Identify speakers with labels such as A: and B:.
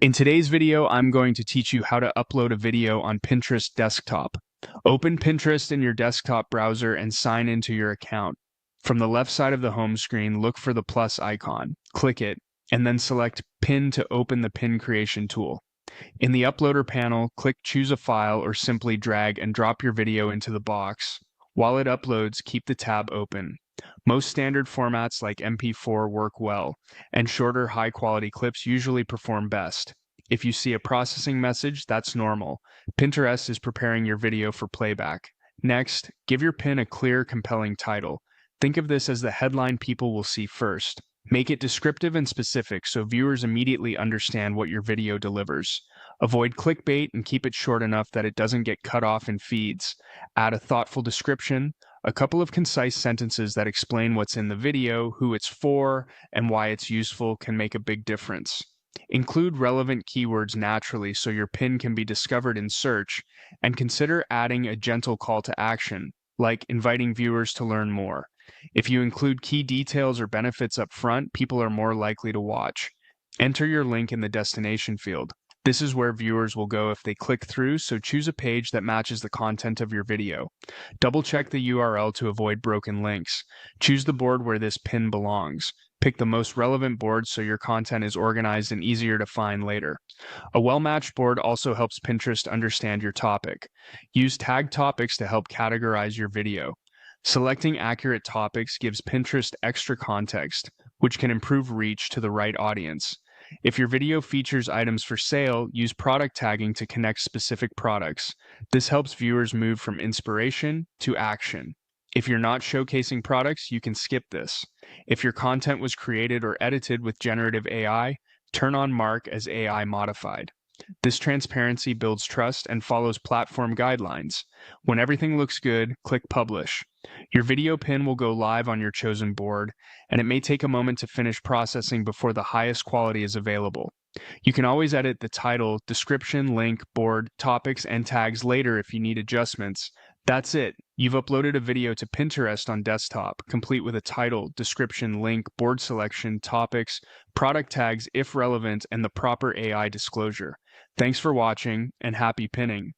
A: In today's video, I'm going to teach you how to upload a video on Pinterest desktop. Open Pinterest in your desktop browser and sign into your account. From the left side of the home screen, look for the plus icon, click it, and then select Pin to open the pin creation tool. In the Uploader panel, click Choose a File or simply drag and drop your video into the box. While it uploads, keep the tab open. Most standard formats like MP4 work well, and shorter, high-quality clips usually perform best. If you see a processing message, that's normal. Pinterest is preparing your video for playback. Next, give your pin a clear, compelling title. Think of this as the headline people will see first. Make it descriptive and specific so viewers immediately understand what your video delivers. Avoid clickbait and keep it short enough that it doesn't get cut off in feeds. Add a thoughtful description, a couple of concise sentences that explain what's in the video, who it's for, and why it's useful can make a big difference. Include relevant keywords naturally so your pin can be discovered in search, and consider adding a gentle call to action, like inviting viewers to learn more. If you include key details or benefits up front, people are more likely to watch. Enter your link in the destination field. This is where viewers will go if they click through, so choose a page that matches the content of your video. Double-check the URL to avoid broken links. Choose the board where this pin belongs. Pick the most relevant board so your content is organized and easier to find later. A well-matched board also helps Pinterest understand your topic. Use tag topics to help categorize your video. Selecting accurate topics gives Pinterest extra context, which can improve reach to the right audience. If your video features items for sale, use product tagging to connect specific products. This helps viewers move from inspiration to action. If you're not showcasing products, you can skip this. If your content was created or edited with generative AI, turn on Mark as AI modified. This transparency builds trust and follows platform guidelines. When everything looks good, click Publish. Your video pin will go live on your chosen board, and it may take a moment to finish processing before the highest quality is available. You can always edit the title, description, link, board, topics, and tags later if you need adjustments. That's it. You've uploaded a video to Pinterest on desktop, complete with a title, description, link, board selection, topics, product tags if relevant, and the proper AI disclosure. Thanks for watching, and happy pinning.